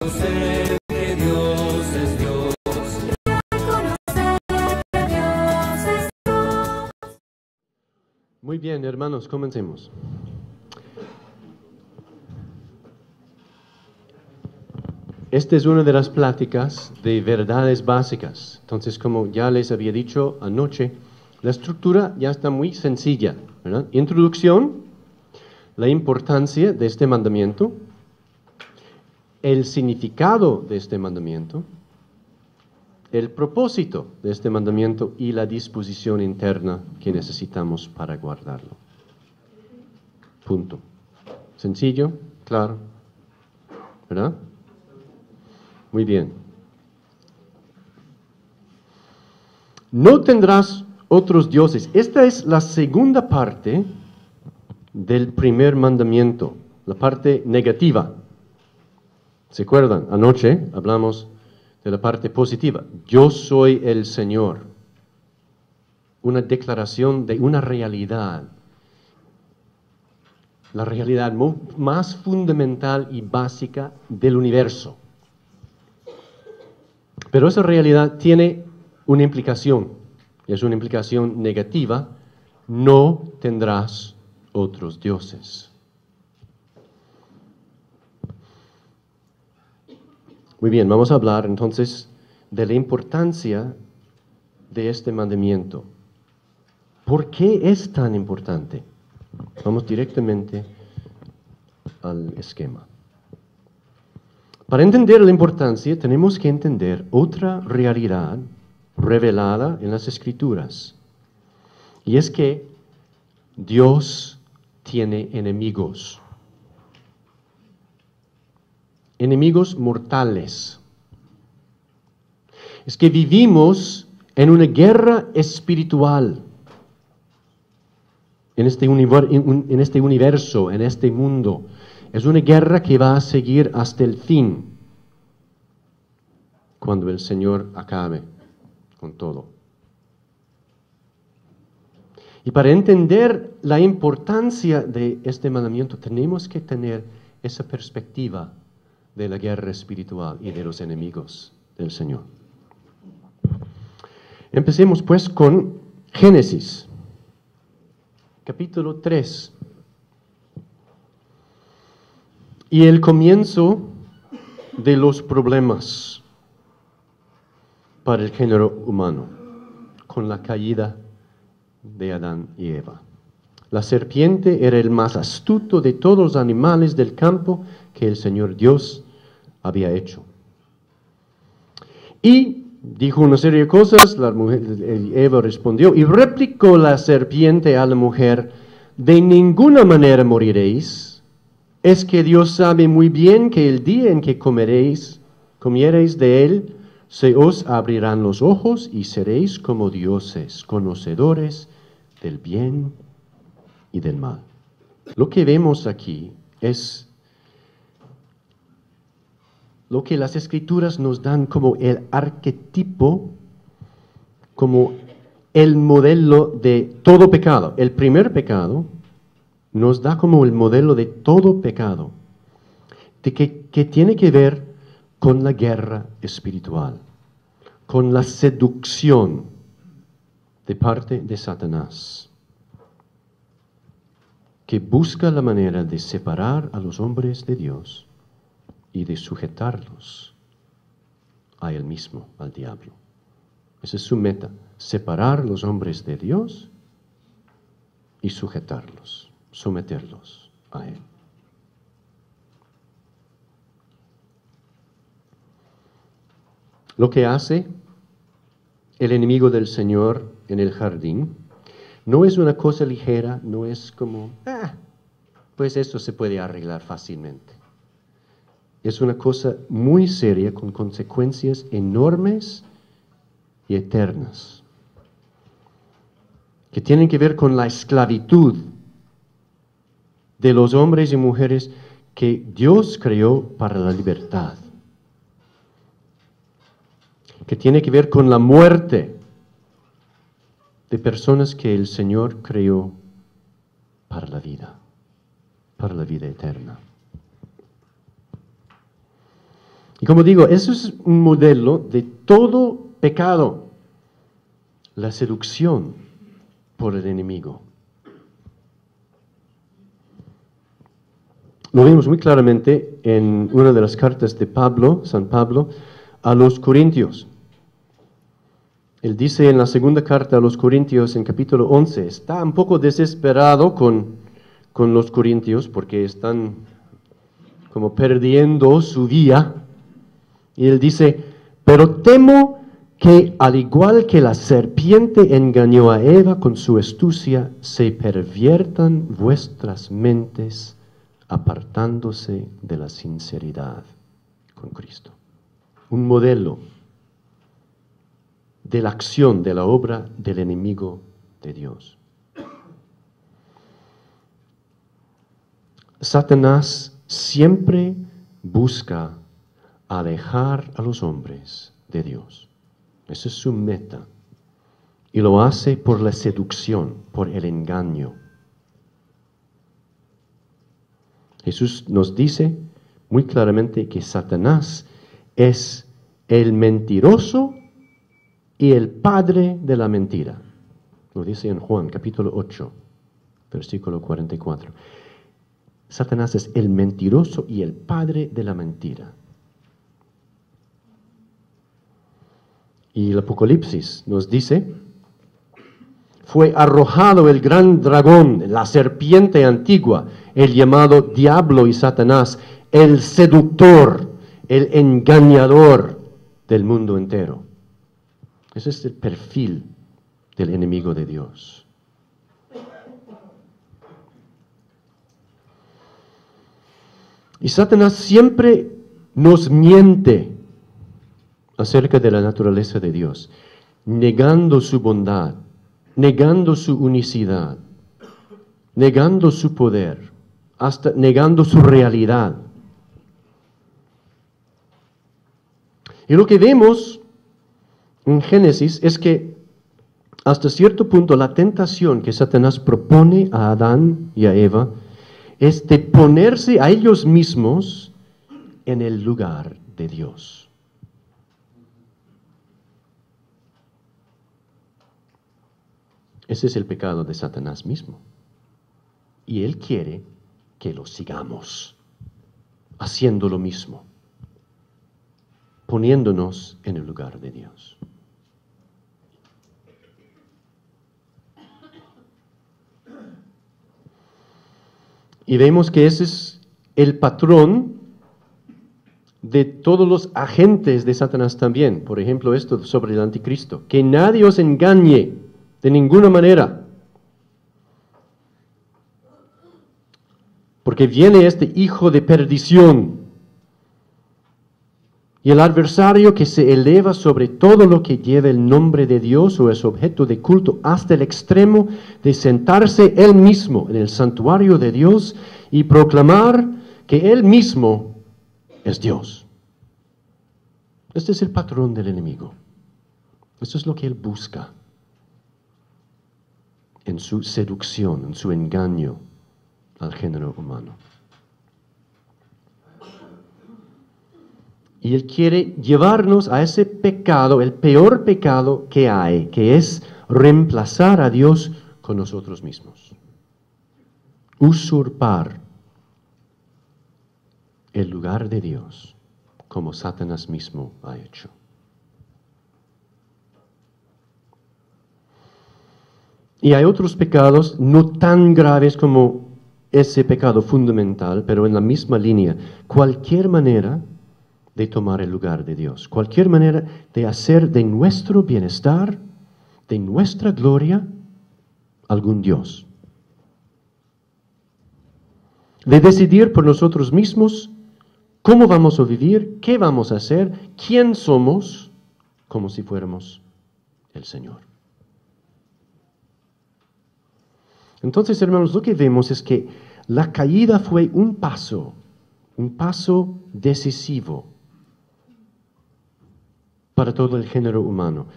Conocer que Dios es Dios. Conocer que Dios es Dios. Muy bien, hermanos, comencemos. Esta es una de las pláticas de verdades básicas. Entonces, como ya les había dicho anoche, la estructura ya está muy sencilla, ¿verdad? Introducción, la importancia de este mandamiento, el significado de este mandamiento, el propósito de este mandamiento y la disposición interna que necesitamos para guardarlo. Punto. Sencillo, claro, ¿verdad? Muy bien. No tendrás otros dioses. Esta es la segunda parte del primer mandamiento, la parte negativa. ¿Se acuerdan? Anoche hablamos de la parte positiva. Yo soy el Señor. Una declaración de una realidad. La realidad más fundamental y básica del universo. Pero esa realidad tiene una implicación, y es una implicación negativa: no tendrás otros dioses. Muy bien, vamos a hablar entonces de la importancia de este mandamiento. ¿Por qué es tan importante? Vamos directamente al esquema. Para entender la importancia, tenemos que entender otra realidad revelada en las Escrituras. Y es que Dios tiene enemigos. Enemigos mortales. Es que vivimos en una guerra espiritual. En este universo, en este mundo. Es una guerra que va a seguir hasta el fin, cuando el Señor acabe con todo. Y para entender la importancia de este mandamiento, tenemos que tener esa perspectiva de la guerra espiritual y de los enemigos del Señor. Empecemos pues con Génesis, capítulo 3. Y el comienzo de los problemas para el género humano, con la caída de Adán y Eva. La serpiente era el más astuto de todos los animales del campo que el Señor Dios había hecho. Y dijo una serie de cosas, Eva respondió, y replicó la serpiente a la mujer: de ninguna manera moriréis. Es que Dios sabe muy bien que el día en que comiereis de él, se os abrirán los ojos y seréis como dioses, conocedores del bien y del mal. Lo que vemos aquí es lo que las Escrituras nos dan como el arquetipo, como el modelo de todo pecado. El primer pecado nos da como el modelo de todo pecado, que tiene que ver con la guerra espiritual, con la seducción de parte de Satanás, que busca la manera de separar a los hombres de Dios y de sujetarlos a él mismo, al diablo. Esa es su meta: separar a los hombres de Dios y sujetarlos, someterlos a él. Lo que hace el enemigo del Señor en el jardín no es una cosa ligera, no es como, pues esto se puede arreglar fácilmente. Es una cosa muy seria, con consecuencias enormes y eternas, que tienen que ver con la esclavitud de los hombres y mujeres que Dios creó para la libertad, que tiene que ver con la muerte de personas que el Señor creó para la vida eterna. Y como digo, eso es un modelo de todo pecado, la seducción por el enemigo. Lo vemos muy claramente en una de las cartas de Pablo, San Pablo, a los Corintios. Él dice en la segunda carta a los Corintios, en capítulo 11, está un poco desesperado con los Corintios porque están como perdiendo su vía. Y él dice, pero temo que al igual que la serpiente engañó a Eva con su astucia, se perviertan vuestras mentes apartándose de la sinceridad con Cristo. Un modelo de la acción, de la obra del enemigo de Dios. Satanás siempre busca alejar a los hombres de Dios. Esa es su meta. Y lo hace por la seducción, por el engaño. Jesús nos dice muy claramente que Satanás es el mentiroso y el padre de la mentira. Lo dice en Juan, capítulo 8, versículo 44. Satanás es el mentiroso y el padre de la mentira. Y el Apocalipsis nos dice, fue arrojado el gran dragón, la serpiente antigua, el llamado Diablo y Satanás, el seductor, el engañador del mundo entero. Ese es el perfil del enemigo de Dios. Y Satanás siempre nos miente acerca de la naturaleza de Dios, negando su bondad, negando su unicidad, negando su poder, hasta negando su realidad. Y lo que vemos en Génesis es que hasta cierto punto la tentación que Satanás propone a Adán y a Eva es de ponerse a ellos mismos en el lugar de Dios. Ese es el pecado de Satanás mismo. Y él quiere que lo sigamos haciendo lo mismo, poniéndonos en el lugar de Dios. Y vemos que ese es el patrón de todos los agentes de Satanás también. Por ejemplo, esto sobre el anticristo. Que nadie os engañe de ninguna manera. Porque viene este hijo de perdición. Y el adversario que se eleva sobre todo lo que lleva el nombre de Dios o es objeto de culto hasta el extremo de sentarse él mismo en el santuario de Dios y proclamar que él mismo es Dios. Este es el patrón del enemigo. Esto es lo que él busca en su seducción, en su engaño al género humano. Y él quiere llevarnos a ese pecado, el peor pecado que hay, que es reemplazar a Dios con nosotros mismos. Usurpar el lugar de Dios, como Satanás mismo ha hecho. Y hay otros pecados no tan graves como ese pecado fundamental, pero en la misma línea. Cualquier manera de tomar el lugar de Dios. Cualquier manera de hacer de nuestro bienestar, de nuestra gloria, algún Dios. De decidir por nosotros mismos cómo vamos a vivir, qué vamos a hacer, quién somos, como si fuéramos el Señor. Entonces, hermanos, lo que vemos es que la caída fue un paso decisivo para todo el género humano,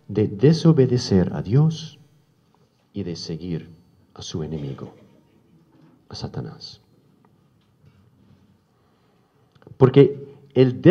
de desobedecer a Dios y de seguir a su enemigo, a Satanás. Porque el